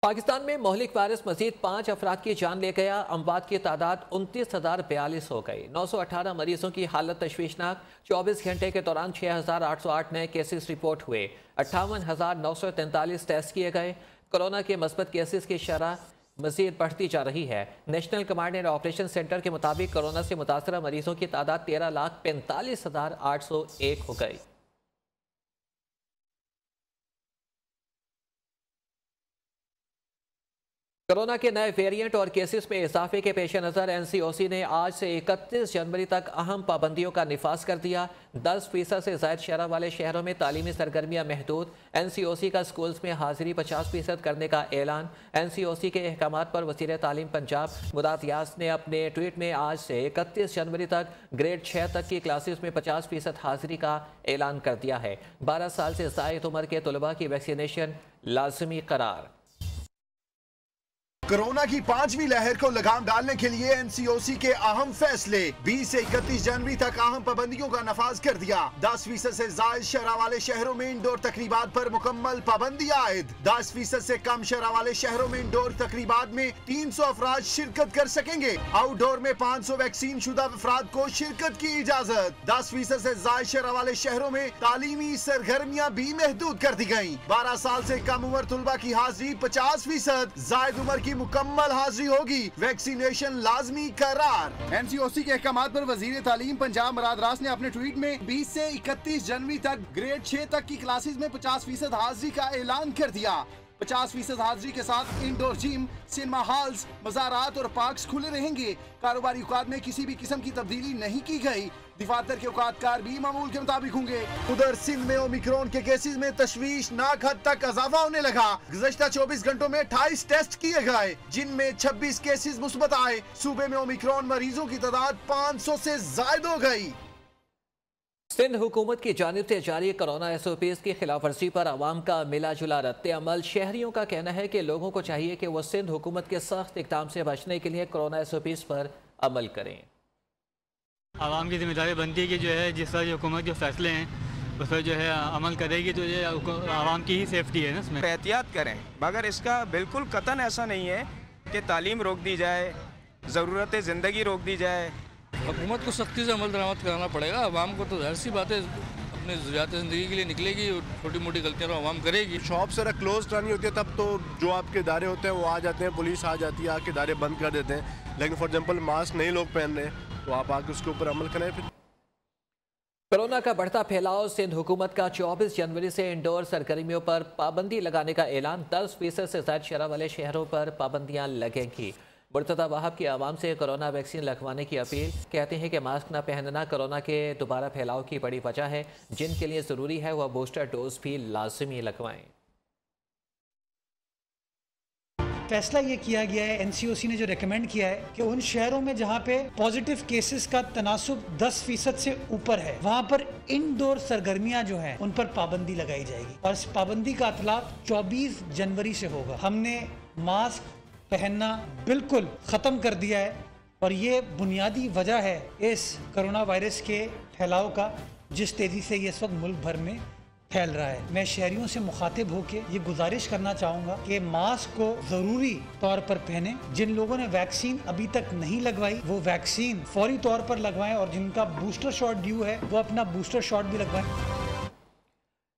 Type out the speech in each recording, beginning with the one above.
पाकिस्तान में मोहलिक वायरस मजीद 5 अफराद की जान ले गया। अमवात की तादाद 29,042 हो गई। 918 मरीजों की हालत तशवीशनाक। 24 घंटे के दौरान 6,808 नए केसेस रिपोर्ट हुए। 58,943 टेस्ट किए गए। कोरोना के मस्बत केसेस की शरह मजीद बढ़ती जा रही है। National command and operation centre के मुताबिक कोरोना से मुतासरा मरीजों की तादाद 13,45,801 हो गई। कोरोना के नए वेरिएंट और केसेस में इजाफे के पेश नज़र NCOC ने आज से 31 जनवरी तक अहम पाबंदियों का निफाज कर दिया। 10% से ज़ायद शरह वाले शहरों में तालीमी सरगर्मियाँ महदूद। NCOC का स्कूल्स में हाजिरी 50% करने का ऐलान। NCOC के अहकामात पर वज़ीर तालीम पंजाब मुराद यास ने अपने ट्वीट में आज से 31 जनवरी तक ग्रेड 6 तक की क्लासेस में 50% हाजिरी का ऐलान कर दिया है। 12 साल से ज़ायद उम्र के तलबा की वैक्सीनेशन लाजमी करार। कोरोना की 5वीं लहर को लगाम डालने के लिए NCOC के अहम फैसले। 20 से 31 जनवरी तक अहम पाबंदियों का नफाज कर दिया। 10% से जायद शरह वाले शहरों में इंडोर तकरीबात पर मुकम्मल पाबंदी आयद। 10% से कम शरह वाले शहरों में इंडोर तकरीबात में 300 अफराद शिरकत कर सकेंगे। आउटडोर में 500 वैक्सीन शुदा अफराद को शिरकत की इजाजत। 10% से जायद शरह वाले शहरों में तालीमी सरगर्मियाँ भी महदूद कर दी गयी। 12 साल से कम उम्र तलबा की हाजिरी 50%, जायद उम्र की मुकम्मल हाजिरी होगी। वैक्सीनेशन लाजमी करार। NCOC के अहकामात पर वजीर तालीम पंजाब मुराद रास ने अपने ट्वीट में 20 से 31 जनवरी तक ग्रेड 6 तक की क्लासेस में 50% हाजिरी का ऐलान कर दिया। 50% हाजिरी के साथ इंडोर जिम, सिनेमा हॉल्स, मज़ारात और पार्क्स खुले रहेंगे। कारोबारी औकात में किसी भी किस्म की तब्दीली नहीं की गई। दफातर के औकातकार भी मामूल के मुताबिक होंगे। उधर सिंध में ओमिक्रॉन के केसेस में तशवीशनाक हद तक इजाफा होने लगा। गुज़श्ता 24 घंटों में 28 टेस्ट किए गए, जिनमें 26 केसेस मुस्बत आए। सूबे में ओमिक्रॉन मरीजों की तादाद 500 से जायद हो गई। सिंध हुकूमत की जानिब से जारी कोरोना SOPs की खिलाफ वर्जी पर आवाम का मिला जुला रद्द अमल। शहरियों का कहना है कि लोगों को चाहिए कि वो सिंध हुकूमत के सख्त इक़दाम से बचने के लिए कोरोना SOPs पर अमल करें। आवाम की जिम्मेदारी बनती है कि जो है जिस तरह जो हुकूमत जो फैसले हैं उस पर जो है अमल करेगी तो ये आवाम की ही सेफ्टी है ना, इसमें एहतियात करें। मगर इसका बिल्कुल कतन ऐसा नहीं है कि तालीम रोक दी जाए, ज़रूरत ज़िंदगी रोक दी जाए। हुकूमत को सख्ती से अमल दरामद कराना पड़ेगा। आवाम को तो ज़ाहिर सी बात है अपनी ज़रूरत ज़िंदगी के लिए निकलेगी और छोटी मोटी गलतियाँ तो आवाम करेगी। शॉप से क्लोज करनी होती है तब तो जो आपके इदारे होते हैं वो आ जाते हैं, पुलिस आ जाती है, आके इदारे बंद कर देते हैं। लेकिन फॉर एग्जाम्पल मास्क नहीं लोग पहन रहे तो आप आके उसके ऊपर अमल करें। फिर कोरोना का बढ़ता फैलाव। सिंध हुकूमत का 24 जनवरी से इंडोर सरगर्मियों पर पाबंदी लगाने का ऐलान। 10% से ज़ायद शरह वाले शहरों पर पाबंदियाँ लगेंगी। मुर्तज़ा वहाब की आवाम से कोरोना वैक्सीन लगवाने की अपील। कहते हैं कि मास्क न पहनना कोरोना के दोबारा फैलाव की बड़ी वजह है। जिनके लिए ज़रूरी है वह बूस्टर डोज भी लाजमी लगवाएं। फैसला ये किया गया है, NCOC ने जो रेकमेंड किया है कि उन शहरों में जहाँ पे पॉजिटिव केसेस का तनासुब 10% से ऊपर है वहाँ पर इंडोर सरगर्मियाँ जो हैं उन पर पाबंदी लगाई जाएगी और इस पाबंदी का इतलाक 24 जनवरी से होगा। हमने मास्क पहनना बिल्कुल ख़त्म कर दिया है और ये बुनियादी वजह है इस कोरोना वायरस के फैलाव का, जिस तेज़ी से ये इस वक्त मुल्क भर में फैल रहा है। मैं शहरियों से मुखातिब होकर ये गुजारिश करना चाहूँगा कि मास्क को ज़रूरी तौर पर पहने। जिन लोगों ने वैक्सीन अभी तक नहीं लगवाई वो वैक्सीन फौरी तौर पर लगवाएं और जिनका बूस्टर शॉट ड्यू है वो अपना बूस्टर शॉट भी लगवाएं।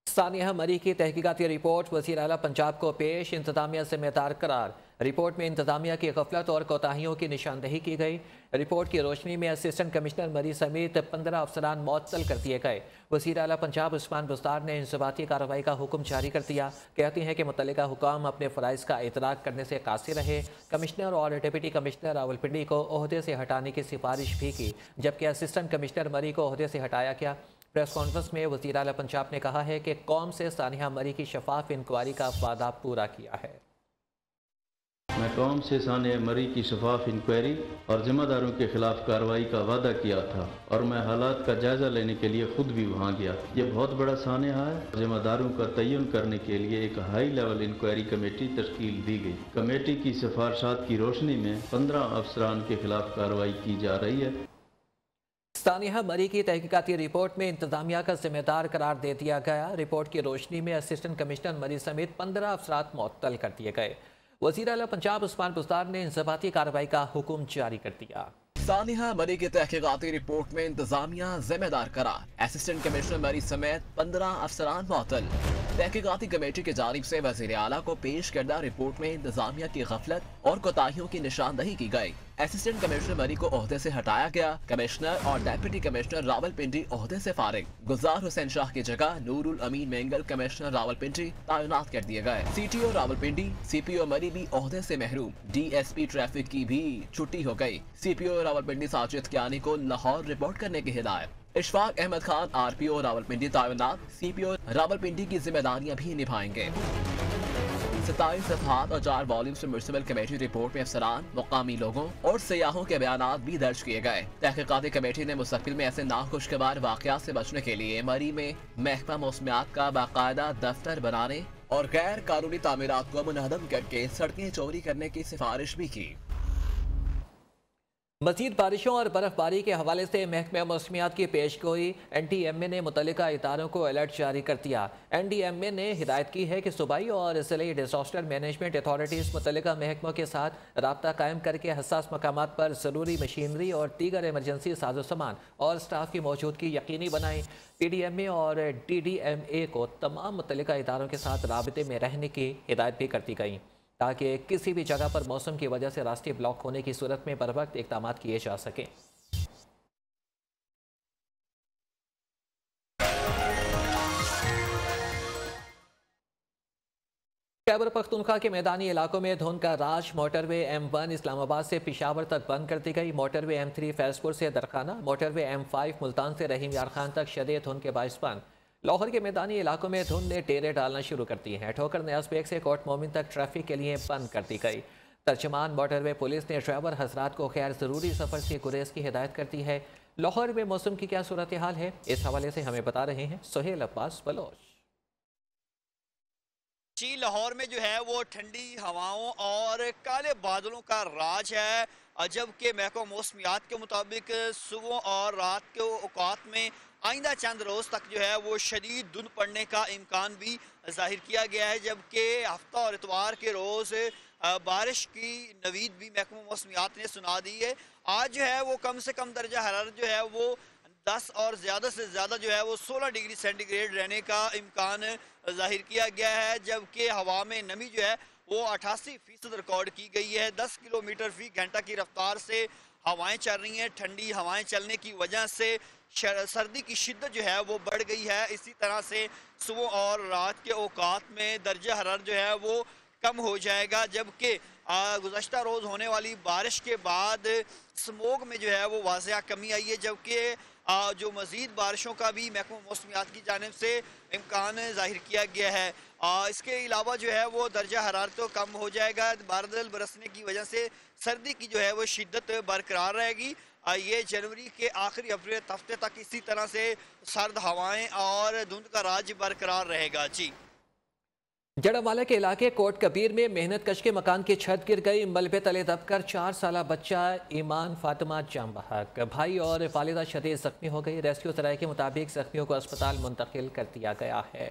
सानिया मरी की तहकीकाती रिपोर्ट वज़ीर आला पंजाब को पेश। इंतज़ामिया जिम्मेदार करार। रिपोर्ट में इंतज़ामिया की गफलत और कोताहियों की निशानदही की गई। रिपोर्ट की रोशनी में असिस्टेंट कमिश्नर मरी समेत 15 अफसरान मुअत्तल कर दिए गए। वज़ीर आला पंजाब उस्मान बुज़दार ने इंज़बाती कार्रवाई का हुक्म जारी कर दिया। कहती हैं कि मुतल्लिका हुकाम अपने फ़राइज़ का इतराक करने से कासिर रहे। कमिश्नर और डिप्टी कमिश्नर रावलपिंडी को ओहदे से हटाने की सिफारिश भी की, जबकि असिस्टेंट कमिश्नर मरी को ओहदे से हटाया गया। प्रेस कॉन्फ्रेंस में वज़ीर आला पंजाब ने कहा है कि कौम से सानिया मरी की शफाफ इंक्वायरी का वादा पूरा किया है। मैं कौम से सानिया मरी की शफाफ इंक्वायरी और जिम्मेदारों के खिलाफ कार्रवाई का वादा किया था और मैं हालात का जायजा लेने के लिए खुद भी वहाँ गया। ये बहुत बड़ा सानिया है। जिम्मेदारों का तयन करने के लिए एक हाई लेवल इंक्वायरी कमेटी तश्कील दी गई। कमेटी की सिफारिशात की रोशनी में 15 अफसरान के खिलाफ कार्रवाई की जा रही है। सानिया मरी की तहकीकाती रिपोर्ट में इंतजामिया का जिम्मेदार करार दे दिया गया। रिपोर्ट की रोशनी में असिस्टेंट कमिश्नर मरी समेत 15 अफसरात मुअत्तल कर दिए गए। वज़ीर आला पंजाब उस्मान बुज़दार ने इंज़बाती कार्रवाई का हुक्म जारी कर दिया। सानिया मरी की तहकीकाती रिपोर्ट में इंतजामिया जिम्मेदार करार, असिस्टेंट कमिश्नर मरी समेत 15 अफसरान मुअत्तल। तहकीकाती कमेटी की जानिब से वज़ीर आला को पेश करदा रिपोर्ट में इंतजामिया की गफलत और कोताहियों की निशानदही की गई। असिस्टेंट कमिश्नर मरी को ओहदे से हटाया गया। कमिश्नर और डेप्यूटी कमिश्नर रावलपिंडी ओहदे से फारिग। गुलजार हुसैन शाह की जगह नूरुल अमीन मेंगल कमिश्नर रावलपिंडी तैनात कर दिए गए। CTO रावलपिंडी, CPO मरी भी ओहदे से महरूम। DSP ट्रैफिक की भी छुट्टी हो गई। CPO रावलपिंडी साजिद कियानी को लाहौर रिपोर्ट करने की हिदायत। इशफाक अहमद खान RPO रावलपिंडी तैनात। CPO रावलपिंडी की जिम्मेदारियां भी निभाएंगे। 27 सफ़हात और 4 वॉल्यूम्स में म्युनिसिपल कमेटी रिपोर्ट में अफसरान, मुकामी लोगों और सयाहों के बयानात भी दर्ज किए गए। तहकीकाती कमेटी ने मुस्तक़बिल में ऐसे नाखुशगवार वाक़यात से बचने के लिए मरी में महकमा मौसमियात का बाकायदा दफ्तर बनाने और गैर कानूनी तामीरात को मुनहदम करके सड़कें चौड़ी करने की सिफारिश भी की। मज़ीद बारिशों और बर्फबारी के हवाले से महकमा मौसमियात की पेशगोई NDMA ने मुतल्लिका इदारों को अलर्ट जारी कर दिया। NDMA ने हिदायत की है कि सूबाई और ज़िले डिजास्टर मैनेजमेंट अथॉरिटीज़ मुतल्लिका महकमों के साथ रब्ता कायम करके हसास मकामात पर ज़रूरी मशीनरी और दीगर इमरजेंसी साजो सामान और स्टाफ की मौजूदगी यकीनी बनाएं। PDMA और DDMA को तमाम मुतल्लिका इदारों के साथ राबते में रहने की हिदायत भी कर दी गई ताकि किसी भी जगह पर मौसम की वजह से रास्ते ब्लॉक होने की सूरत में बर वक्त इक़दाम किए जा सकें। खैबर पख्तूनख्वा के मैदानी इलाकों में धुंध का राज। मोटरवे M1 इस्लामाबाद से पेशावर तक बंद कर दी गई। मोटरवे M3 फैजपुर से दरखाना, मोटरवे M5 मुल्तान से रहीम यार खान तक शदीद धुंध के बाइस बंद। लाहौर के मैदानी इलाकों में धुंध ने डेरे डालना शुरू कर दिए हैं। ठोकर न्याज़बेग से कोट मोमिन तक ट्रैफिक के लिए बंद कर दी गई। तर्जमान मोटरवे पुलिस ने ड्राइवर हजरात को खैर ज़रूरी सफ़र से गुरेज की हिदायत कर दी है। लाहौर में मौसम की क्या सूरत हाल है, इस हवाले से हमें बता रहे हैं सुहेल अब्बास बलोच। जी, लाहौर में जो है वो ठंडी हवाओं और काले बादलों का राज है, जबकि महकमा मौसमियात के मुताबिक सुबह और रात के औकात में आइंदा चंद रोज़ तक जो है वो शदीद धुंध पड़ने का इम्कान भी जाहिर किया गया है। जबकि हफ्ता और इतवार के रोज़ बारिश की नवीद भी महकमा मौसमियात ने सुना दी है। आज जो है वो कम से कम दर्जा हरारत जो है वो 10 और ज़्यादा से ज़्यादा जो है वो 16 डिग्री सेंटीग्रेड रहने का इम्कान जाहिर किया गया है। जबकि हवा में नमी जो है वो 88% रिकॉर्ड की गई है। 10 किलोमीटर फी घंटा की रफ्तार से हवाएं चल रही हैं। ठंडी हवाएं चलने की वजह से सर्दी की शिद्दत जो है वो बढ़ गई है। इसी तरह से सुबह और रात के औकात में दर्जा हरारत जो है वो कम हो जाएगा। जबकि गुज़श्ता रोज़ होने वाली बारिश के बाद स्मोग में जो है वो वाज़िया कमी आई है। जबकि जो मज़ीद बारिशों का भी महकमा मौसमियात की जानिब से इम्कान ज़ाहिर किया गया है। इसके अलावा जो है वो दर्जा हरारत तो कम हो जाएगा। बादल बरसने की वजह से सर्दी की जो है वो शिद्दत बरकरार रहेगी। ये जनवरी के आखिरी हफ्ते तक इसी तरह से सर्द हवाएं और धुंध का राज बरकरार रहेगा। जी, जड़ावाला के इलाके कोट कबीर में मेहनत कश के मकान की छत गिर गई। मलबे तले दबकर 4 साला बच्चा ईमान फातिमा जाम बहक, भाई और वालिदा शदीद जख्मी हो गई। रेस्क्यू सराय के मुताबिक जख्मियों को अस्पताल मुंतकिल कर दिया गया है।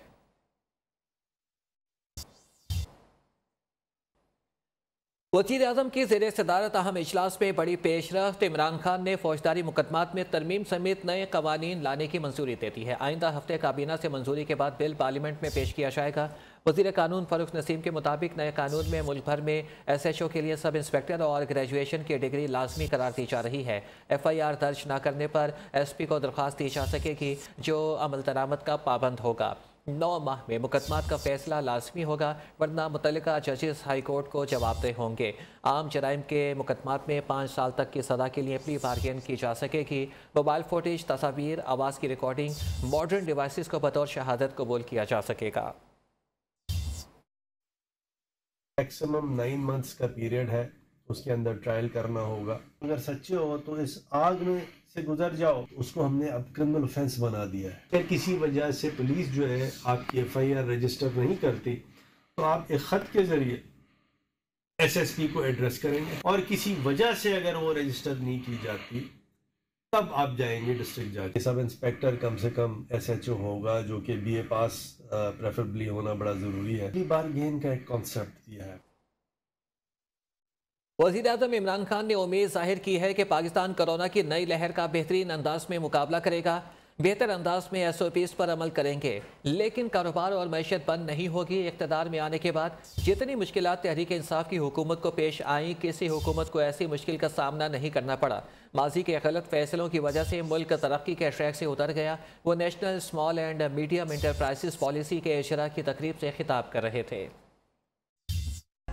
वज़ीर आज़म की ज़ेर सदारत अहम इजलास में बड़ी पेशरफ्त। इमरान खान ने फौजदारी मुकदमात में तरमीम समेत नए कवानीन लाने की मंजूरी दे दी है। आइंदा हफ्ते काबीना से मंजूरी के बाद बिल पार्लियामेंट में पेश किया जाएगा। वज़ीर कानून फ़ारूक नसीम के मुताबिक नए कानून में मुल्क भर में SHO के लिए सब इंस्पेक्टर और ग्रेजुएशन की डिग्री लाजमी करार दी जा रही है। FIR दर्ज न करने पर SP को दरख्वास्त दी जा सकेगी जो अमल दरामद का पाबंद होगा। 9 माह में मुकदमात का फैसला लाजमी होगा, वरना मुतल्लिका जजेस हाई कोर्ट को जवाबदेह होंगे। आम जराइम के मुकदमात में 5 साल तक की सज़ा के लिए प्ली बार्गेन की जा सकेगी। मोबाइल फुटेज, तस्वीर, आवाज़ की रिकॉर्डिंग, मॉडर्न डिवाइसेस को बतौर शहादत कबूल किया जा सकेगा। मैक्सिमम 9 मंथ्स का पीरियड है, उसके अंदर ट्रायल करना होगा। अगर सच्चे हो तो इस आग में से गुजर जाओ, उसको हमने अब क्रिमिनल ऑफेंस बना दिया है। अगर किसी वजह से पुलिस जो है आपकी FIR रजिस्टर नहीं करती तो आप एक ख़त के ज़रिए SSP को एड्रेस करेंगे, और किसी वजह से अगर वो रजिस्टर नहीं की जाती तब आप जाएंगे डिस्ट्रिक्ट जज। सब इंस्पेक्टर कम से कम SHO होगा जो कि BA पास प्रेफरेबली होना बड़ा ज़रूरी है। बारगेन का एक कॉन्सेप्ट दिया है। वज़ीर-ए-आज़म इमरान खान ने उम्मीद जाहिर की है कि पाकिस्तान कोरोना की नई लहर का बेहतरीन अंदाज में मुकाबला करेगा, बेहतर अंदाज में SOPs पर अमल करेंगे, लेकिन कारोबार और मैशत बंद नहीं होगी। इक़्तिदार में आने के बाद जितनी मुश्किलात तहरीक इंसाफ की हुकूमत को पेश आईं, किसी हुकूमत को ऐसी मुश्किल का सामना नहीं करना पड़ा। माजी के गलत फैसलों की वजह से मुल्क तरक्की के ट्रैक से उतर गया। वो national small and medium enterprises policy के इजरा की तकरीब से खिताब कर रहे थे।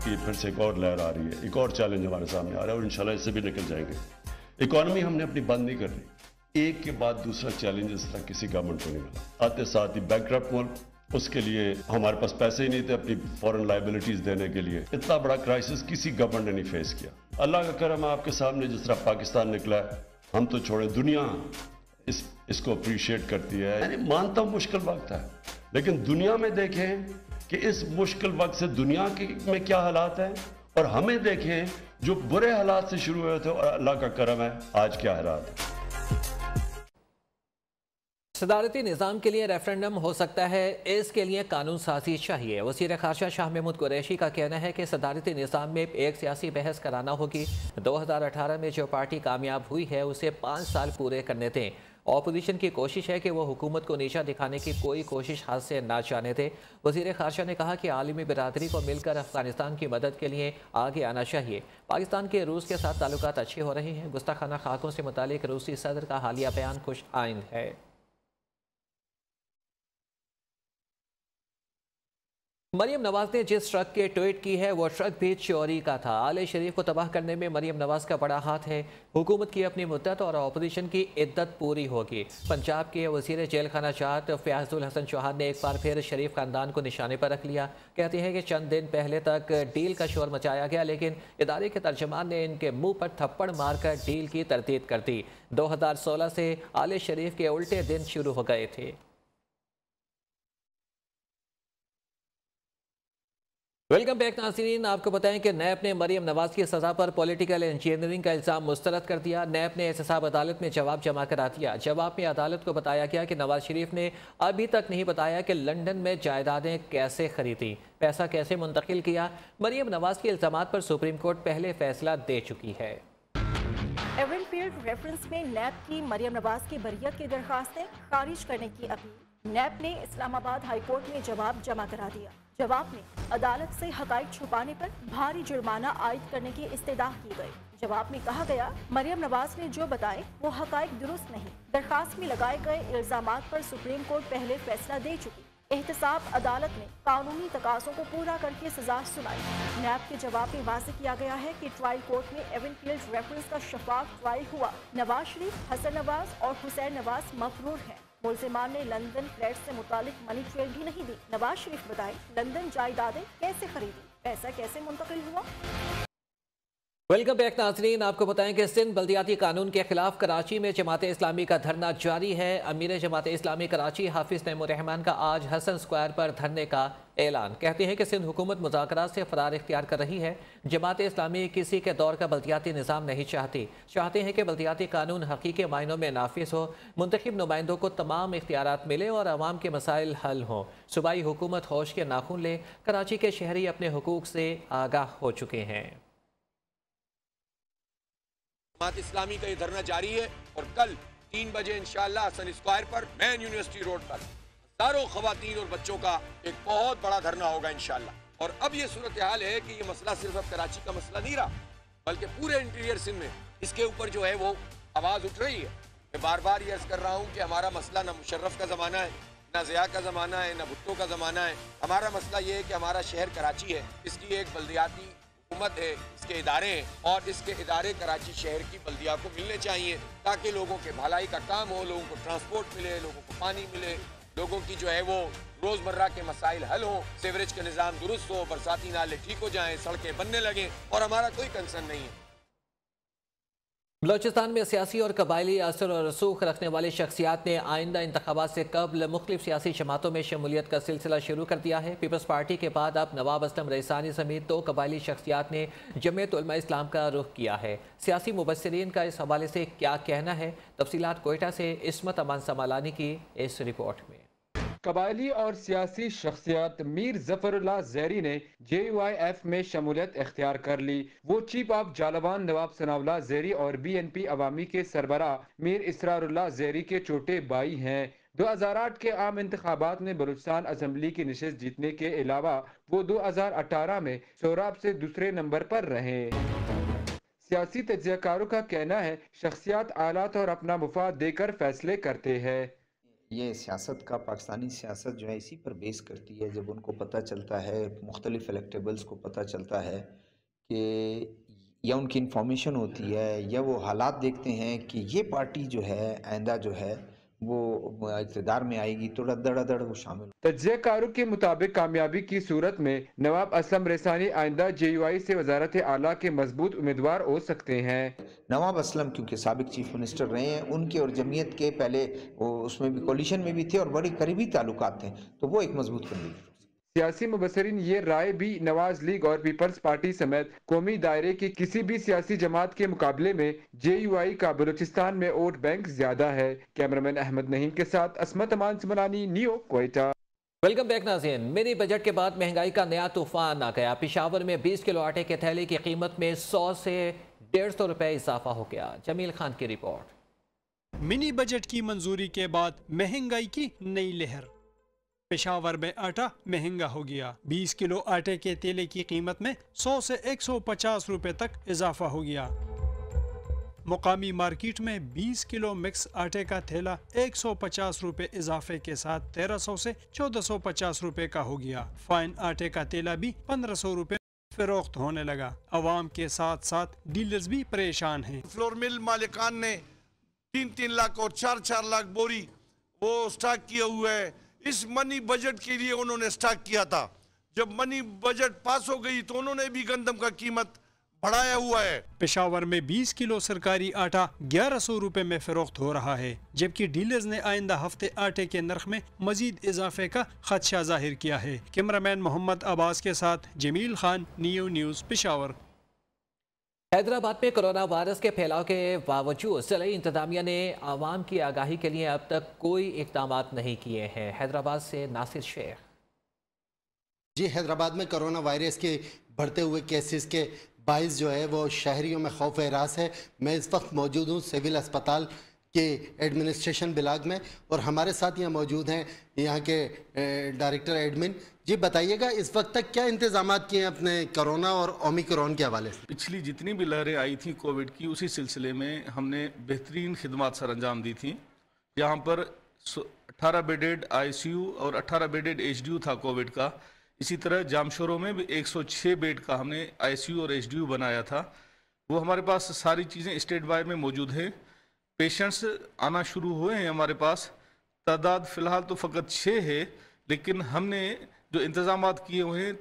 फिर से एक और लहर आ रही है, एक और चैलेंज हमारे सामने आ रहा है और इंशाल्लाह इससे भी निकल जाएंगे। इकॉनमी हमने अपनी बंद नहीं कर रही, एक के बाद दूसरा चैलेंज इस तरह किसी गवर्नमेंट को नहीं मिला। आते साथ ही बैंकरप्ट मुल्क, उसके लिए हमारे पास पैसे ही नहीं थे अपनी फॉरेन लाइबिलिटीज देने के लिए। इतना बड़ा क्राइसिस किसी गवर्नमेंट ने नहीं फेस किया। अल्लाह का करम है आपके सामने जिस तरह पाकिस्तान निकला है, हम तो छोड़े, दुनिया इसको अप्रिशिएट करती है। यानी मानता हूँ मुश्किल वक्त है, लेकिन दुनिया में देखें कि इस मुश्किल वक्त से दुनिया में क्या हालात हैं और हमें देखें जो बुरे हालात से शुरू हुए थे और अल्लाह का करम है आज क्या हालात है। सदारती निज़ाम के लिए रेफरेंडम हो सकता है, इसके लिए कानून साजी चाहिए। वज़ीर ख़ारजा शाह महमूद कुरैशी का कहना है कि सदारती निज़ाम में एक सियासी बहस कराना होगी। 2018 में जो पार्टी कामयाब हुई है उसे 5 साल पूरे करने दें। ऑपोजिशन की कोशिश है कि वो हुकूमत को नीचा दिखाने की कोई कोशिश हाथ से ना जाने दे। वज़ीर ख़ारजा ने कहा कि आलमी बिरादरी को मिलकर अफगानिस्तान की मदद के लिए आगे आना चाहिए। पाकिस्तान के रूस के साथ ताल्लुकात अच्छे हो रहे हैं। गुस्ताखाना खाकों से मुतालिक रूसी सदर का हालिया बयान खुश आइंद है। मरियम नवाज ने जिस ट्रक के ट्वीट की है वो ट्रक भी चोरी का था। आले शरीफ को तबाह करने में मरियम नवाज का बड़ा हाथ है। हुकूमत की अपनी मुद्दत और अपोजिशन की इद्दत पूरी होगी। पंजाब के वजीर जेल खाना जात फयाजुल हसन चौहान ने एक बार फिर शरीफ खानदान को निशाने पर रख लिया। कहते हैं कि चंद दिन पहले तक डील का शोर मचाया गया, लेकिन इदारे के तर्जमान ने इनके मुंह पर थप्पड़ मारकर डील की तरदीद कर दी। 2016 से आले शरीफ के उल्टे दिन शुरू हो गए थे। वेलकम बैक नाज़रीन, आपको बताएं कि नैब ने मरियम नवाज की सज़ा पर पॉलिटिकल इंजीनियरिंग का इल्ज़ाम मुस्तरद कर दिया। नैब ने एहतसाब अदालत में जवाब जमा करा दिया। जवाब में अदालत को बताया गया कि नवाज शरीफ ने अभी तक नहीं बताया कि लंदन में जायदादें कैसे खरीदी, पैसा कैसे मुंतकिल किया। मरियम नवाज के इल्ज़ामात पर सुप्रीम कोर्ट पहले फैसला दे चुकी है। एवनफील्ड रेफरेंस में नैब की मरियम नवाज की बरियत की दरखास्तें खारिज करने की अपील। नैब ने इस्लामाबाद हाई कोर्ट में जवाब जमा करा दिया। जवाब में अदालत से हकाइक छुपाने पर भारी जुर्माना आयद करने की इस्तेदा की गई। जवाब में कहा गया, मरियम नवाज ने जो बताए वो हकाइक दुरुस्त नहीं। दरखास्त में लगाए गए इल्जामात पर सुप्रीम कोर्ट पहले फैसला दे चुकी। एहतसाब अदालत ने कानूनी तकाज़ों को पूरा करके सजा सुनाई। नैब के जवाब में वाज़ेह किया गया है कि ट्रायल कोर्ट में एवनफील्ड रेफरेंस का शफाफ ट्रायल हुआ। नवाज शरीफ, हसन नवाज और हुसैन नवाज मफरूर हैं। मुल्ज़िमान ने लंदन फ्लैट से मुतालिक मनी ट्रेल भी नहीं दी। नवाज शरीफ बताए, लंदन जायदादें कैसे खरीदी, पैसा कैसे मुंतकिल हुआ। वेलकम बैक नाज़रीन, आपको बताएं कि सिंध बल्दियाती कानून के खिलाफ कराची में जमात इस्लामी का धरना जारी है। अमीर जमात इस्लामी कराची हाफिज नईमुर रहमान का आज हसन स्क्वायर पर धरने का ऐलान। कहते हैं कि सिंध हुकूमत मुज़ाकरात से फरार इख्तियार कर रही है। जमात इस्लामी किसी के दौर का बल्दियाती निज़ाम नहीं चाहते हैं कि बल्दियाती कानून हकीकी मायनों में नाफिज हो, मुंतखब नुमाइंदों को तमाम इख्तियारात मिले और अवाम के मसाइल हल हों। सूबाई हुकूमत होश के नाखून ले, कराची के शहरी अपने हुकूक से आगाह हो चुके हैं। जमात इस्लामी का ये धरना जारी है और कल 3 बजे इंशाअल्लाह हसन स्क्वायर पर मैन यूनिवर्सिटी रोड पर हजारों खवातीन और बच्चों का एक बहुत बड़ा धरना होगा इंशाअल्लाह। और अब ये सूरत हाल है कि ये मसला सिर्फ अब कराची का मसला नहीं रहा, बल्कि पूरे इंटीरियर सिंध में इसके ऊपर जो है वो आवाज उठ रही है। मैं बार बार ये अर्ज कर रहा हूँ कि हमारा मसला न मुशर्रफ का ज़माना है, न ज़िया का ज़माना है, न भुट्टो का ज़माना है। हमारा मसला ये है कि हमारा शहर कराची है, इसकी एक बल्दियाती हुकूमत है, इसके इदारे हैं और इसके इदारे कराची शहर की बल्दिया को मिलने चाहिए ताकि लोगों के भलाई का काम हो, लोगों को ट्रांसपोर्ट मिले, लोगों को पानी मिले, लोगों की जो है वो रोजमर्रा के मसाइल हल हो, सीवरेज का निज़ाम दुरुस्त हो, बरसाती नाले ठीक हो जाएं, सड़कें बनने लगें और हमारा कोई कंसर्न नहीं है। बलोचिस्तान में सियासी और कबायली असर और रसूख रखने वाली शख्सियात ने आइंदा इंतखाबात से कबल मुख्तलिफ सियासी जमातों में शमूलियत का सिलसिला शुरू कर दिया है। पीपल्स पार्टी के बाद अब नवाब असलम रईसानी समेत 2 कबायली शख्सियात ने जमीयत उलमा इस्लाम का रुख किया है। सियासी मुबस्सिरीन का इस हवाले से क्या कहना है, तफसीलात कोयटा से इस्मत अमान समालानी की इस रिपोर्ट में। कबायली और सियासी शख्सियत मीर जफरुल्लाह ज़ैरी ने JUIF में शमूलियत इख्तियार कर ली। वो चीफ ऑफ जालवान नवाब सनाउल्लाह ज़ैरी और BNP अवामी के सरबरा मीर इसरारुल्लाह ज़ैरी के छोटे भाई हैं। 2008 के आम इंतखाबात में बलूचिस्तान असम्बली की निशस्त जीतने के अलावा वो 2018 में सोराब से दूसरे नंबर पर रहे। सियासी तज्ज़ियाकारों का कहना है शख्सियत आलात और अपना मुफाद देकर फैसले करते हैं। ये सियासत का पाकिस्तानी सियासत जो है इसी पर बेस करती है। जब उनको पता चलता है, मुख्तलिफ इलेक्टेबल्स को पता चलता है कि या उनकी इंफॉर्मेशन होती है या वो हालात देखते हैं कि ये पार्टी जो है आइंदा जो है वो इक़्तिदार में आएगी तो धड़ाधड़ वो शामिल। तज्ज़ियाकारों के मुताबिक कामयाबी की सूरत में नवाब असलम रेसानी आइंदा JUI से वजारत आला के मजबूत उम्मीदवार हो सकते हैं। नवाब असलम क्योंकि साबिक चीफ मिनिस्टर रहे हैं, उनके और जमीयत के पहले उसमें भी कोलिशन में भी थे और बड़ी करीबी ताल्लुकात थे, तो वो एक मजबूत कैंडिडेट। सियासी मुबसरीन ये राय भी नवाज लीग और पीपल्स पार्टी समेत कौमी दायरे की किसी भी सियासी जमात के मुकाबले में JUI का बलूचिस्तान में वोट बैंक ज्यादा है। कैमरामैन अहमद नहीम के साथ असमत अमान Samnani, new Quetta. Welcome back नाज़रीन। मिनी बजट के बाद महंगाई का नया तूफान आ गया। पेशावर में 20 किलो आटे के थैले की कीमत में 100 से 150 रुपए इजाफा हो गया। जमील खान की रिपोर्ट। मिनी बजट की मंजूरी के बाद महंगाई की नई लहर। पेशावर में आटा महंगा हो गया। 20 किलो आटे के तेले की कीमत में 100 से 150 रुपए तक इजाफा हो गया। मुकामी मार्केट में 20 किलो मिक्स आटे का थैला 150 रुपए इजाफे के साथ 1300 से 1450 रुपए का हो गया। फाइन आटे का तेला भी 1500 रुपए फरोख्त होने लगा। अवाम के साथ साथ डीलर्स भी परेशान हैं। फ्लोर मिल मालिकान ने 3-3 लाख और 4-4 लाख बोरी वो स्टॉक किए हुए है। इस मनी बजट के लिए उन्होंने स्टॉक किया था। जब मनी बजट पास हो गई तो उन्होंने भी गंदम का कीमत बढ़ाया हुआ है। पेशावर में 20 किलो सरकारी आटा 1100 रुपए में फरोख्त हो रहा है, जबकि डीलर्स ने आइंदा हफ्ते आटे के नर्ख में मजीद इजाफे का खदशा जाहिर किया है। कैमरामैन मोहम्मद अब्बास के साथ जमील खान, न्यू न्यूज़ पेशावर। हैदराबाद में कोरोना वायरस के फैलाव के बावजूद ज़िला इंतजामिया ने आवाम की आगाही के लिए अब तक कोई इक़दाम नहीं किए हैं। हैदराबाद से नासिर शेख। जी, हैदराबाद में कोरोना वायरस के बढ़ते हुए केसेस के बाइस जो है वो शहरियों में खौफ एहसास है। मैं इस वक्त मौजूद हूँ सिविल अस्पताल के एडमिनिस्ट्रेशन ब्लॉक में और हमारे साथ यहाँ मौजूद हैं यहाँ के डायरेक्टर एडमिन। जी बताइएगा, इस वक्त तक क्या इंतजाम किए हैं अपने कोरोना और ओमिक्रॉन के हवाले से? पिछली जितनी भी लहरें आई थी कोविड की, उसी सिलसिले में हमने बेहतरीन खिदमत सर अंजाम दी थी। यहाँ पर 18 बेडेड ICU और 18 बेडेड HDU था कोविड का। इसी तरह जामशोरों में भी 106 बेड का हमने ICU और HDU बनाया था। वो हमारे पास सारी चीज़ें स्टेट वाइड में मौजूद हैं। पेशेंट्स आना शुरू हुए हैं हमारे पास। तादाद फ़िलहाल तो फ़कत 6 है, लेकिन हमने जो इंतज़ाम किए हुए हैं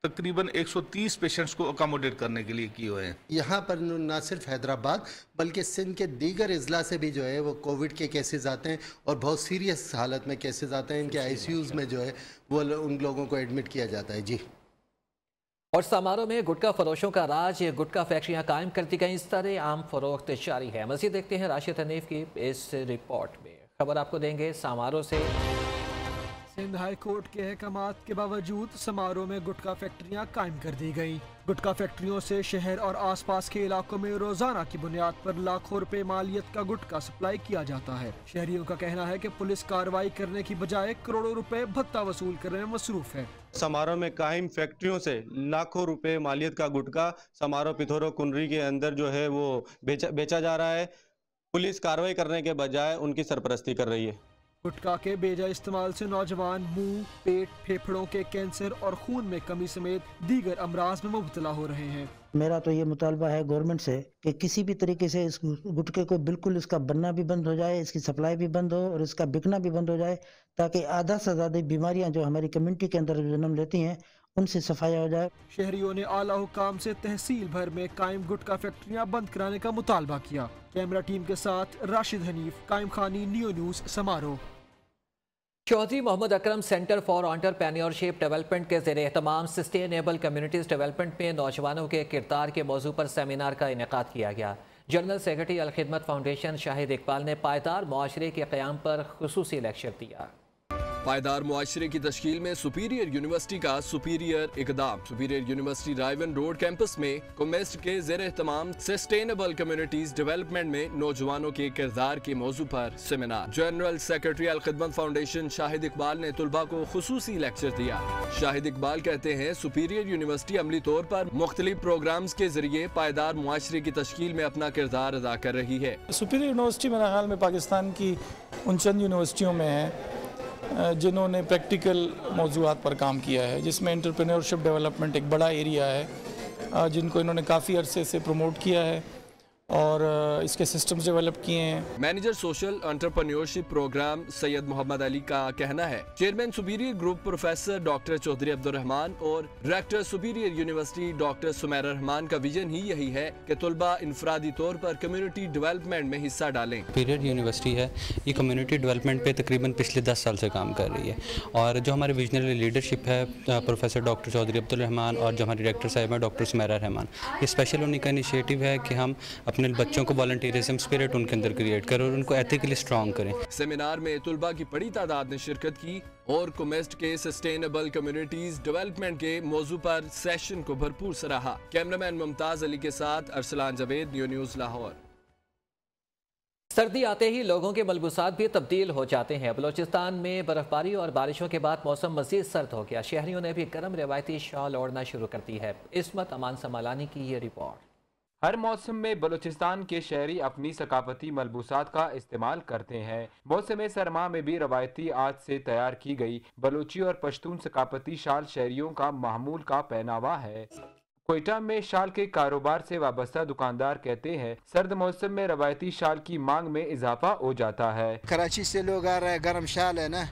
तकरीबन 130 पेशेंट्स को अकोमोडेट करने के लिए किए हुए हैं। यहाँ पर न सिर्फ हैदराबाद बल्कि सिंध के दीगर अजला से भी जो है वो कोविड के केसेस आते हैं और बहुत सीरियस हालत में केसेस आते हैं। इनके ICUs में जो है वो उन लोगों को एडमिट किया जाता है। जी। और समारोह में गुटखा फरोशों का राज, गुटखा फैक्ट्रियाँ कायम कर दी गई। इस तरह आम फरोख्त जारी है। मज़ीद देखते हैं राशिद हनीफ की इस रिपोर्ट में। खबर आपको देंगे समारोह से। सिंध हाई कोर्ट के अहकामात के बावजूद समारोह में गुटखा फैक्ट्रियां कायम कर दी गईं। गुटखा फैक्ट्रियों से शहर और आसपास के इलाकों में रोजाना की बुनियाद पर लाखों रुपए मालियत का गुटखा सप्लाई किया जाता है। शहरियों का कहना है कि पुलिस कार्रवाई करने की बजाय करोड़ों रुपए भत्ता वसूल करने में मसरूफ है। समारोह में कायम फैक्ट्रियों से लाखों रुपए मालियत का गुटखा समारोह पिथौरा कुनरी के अंदर जो है वो बेचा जा रहा है। पुलिस कार्रवाई करने के बजाय उनकी सरपरस्ती कर रही है। गुटखा के बेजा इस्तेमाल से नौजवान मुंह, पेट, फेफड़ों के कैंसर और खून में कमी समेत दीगर अमराज में मुब्तला हो रहे हैं। मेरा तो ये मुतालबा है गवर्नमेंट से कि किसी भी तरीके से इस गुटखे को बिल्कुल इसका बनना भी बंद हो जाए, इसकी सप्लाई भी बंद हो और इसका बिकना भी बंद हो जाए, ताकि आधा से ज़्यादा बीमारियां जो हमारी कम्युनिटी के अंदर जन्म लेती हैं उनसे सफाया हो जाए। शहरियों ने आला हुकाम से तहसील भर में कायम गुटखा फैक्ट्रियां बंद कराने का मुतालबा किया। कैमरा टीम के साथ राशिद हनीफ, कायम खानी, न्यू न्यूज़ समारोह। Chaudhary Mohammad Akram centre for entrepreneurship development के ज़ेरे एहतमाम सस्टेनेबल कम्युनिटीज़ डेवलपमेंट में नौजवानों के किरदार के मौजू पर सेमिनार का इनेकाद किया गया। जनरल सेक्रेटरी अल खिदमत फाउंडेशन शाहिद इकबाल ने पायदार मुआशरे के क़याम पर खुसूसी लेक्चर दिया। पायदार मुआशरे की तश्कील में सुपीरियर यूनिवर्सिटी का सुपीरियर इकदाम। सुपीरियर यूनिवर्सिटी रायवन रोड कैंपस में कोमेस्ट के ज़ेर एहतमाम सस्टेनेबल कम्युनिटीज डेवलपमेंट में नौजवानों के किरदार के मौजू पर सेमिनार। जनरल सेक्रेटरी अल खिदमत फाउंडेशन शाहिद इकबाल ने तुलबा को खुसूसी लेक्चर दिया। शाहिद इकबाल कहते हैं सुपीरियर यूनिवर्सिटी अमली तौर पर मुख्तलिफ प्रोग्राम्स के जरिए पायदार मुआशरे की तश्कील में अपना किरदार अदा कर रही है। सुपीरियर यूनिवर्सिटी मेरे ख्याल में पाकिस्तान की उन चंद यूनिवर्सिटियों में है जिन्होंने प्रैक्टिकल मौज़ूआत पर काम किया है, जिसमें एंटरप्रेन्योरशिप डेवलपमेंट एक बड़ा एरिया है, जिनको इन्होंने काफ़ी अरसे से प्रमोट किया है और इसके सिस्टम्स डेवलप किए हैं। Manager social entrepreneurship programme Syed Mohammad Ali का कहना है chairman Superior group professor doctor Chaudhry Abdul Rahman और director Superior University doctor Sumera Rahman का विजन ही यही है कि तुलबा इंफरादी तौर पर कम्युनिटी डेवलपमेंट में हिस्सा डालें। सुपीरियर यूनिवर्सिटी है, ये कम्युनिटी डेवलपमेंट पे तकरीबन पिछले 10 साल से काम कर रही है और जो हमारे विजनरी लीडरशिप है प्रोफेसर डॉक्टर चौधरी अब्दुल रहमान और जो हमारे डायरेक्टर साहिब हैं डॉक्टर सुमेरा रहमान, ये स्पेशल उन्हीं का इनिशिएटिव है कि हम अपने बच्चों को वॉलंटियरिज्म स्पिरिट उनके अंदर क्रिएट करें और उनको एथिकली स्ट्रॉन्ग करें। सेमिनार में तुलबा की बड़ी तादाद ने शिरकत की और कोमेस्ट के सस्टेनेबल कम्युनिटीज डेवलपमेंट के मौजू पर सेशन को भरपूर सराहा। कैमरामैन मुमताज अली के साथ अरसलान जावेद, न्यूज़ लाहौर। सर्दी आते ही लोगों के मलबूसात भी तब्दील हो जाते हैं। बलूचिस्तान में बर्फबारी और बारिशों के बाद मौसम मज़ीद सर्द हो गया। शहरियों ने भी गर्म रिवायती शॉल ओढ़ना शुरू कर दी है। इस्मत अमान समालानी की ये रिपोर्ट। हर मौसम में बलूचिस्तान के शहरी अपनी सकाफती मलबूसात का इस्तेमाल करते हैं। मौसम सरमा में भी रवायती आज से तैयार की गई बलूची और पश्तून सकाफती शाल शहरियों का मामूल का पहनावा है। कोयटा में शाल के कारोबार से वाबस्ता दुकानदार कहते हैं सर्द मौसम में रवायती शाल की मांग में इजाफा हो जाता है। कराची से लोग आ रहे हैं, गर्म शाल है ना,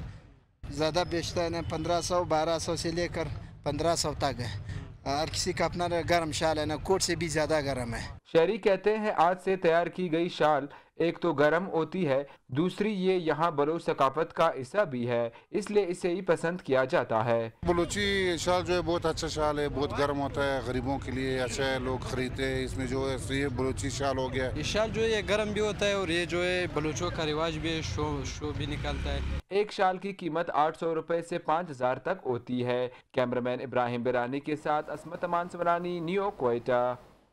ज़्यादा बेचता है ना, 1500-1200 से लेकर 1500 तक है। हर किसी का अपना गर्म शाल है ना, कोट से भी ज़्यादा गर्म है। शहरी कहते हैं आज से तैयार की गई शाल एक तो गर्म होती है, दूसरी ये यहाँ बलूच सकाफत का हिस्सा भी है, इसलिए इसे ही पसंद किया जाता है। बलूची शाल जो है बहुत अच्छा शाल है, बहुत गर्म होता है, गरीबों के लिए अच्छा है, लोग खरीदते हैं। इसमें जो है ये बलूची शाल हो गया। ये शाल जो है ये गर्म भी होता है और ये जो है बलूचों का रिवाज भी है, शो भी निकालता है। एक शाल की कीमत 800 रुपए से 5000 तक होती है। कैमरामैन इब्राहिम बिरानी के साथ असमत अमान समरानी, न्यू कोयटा।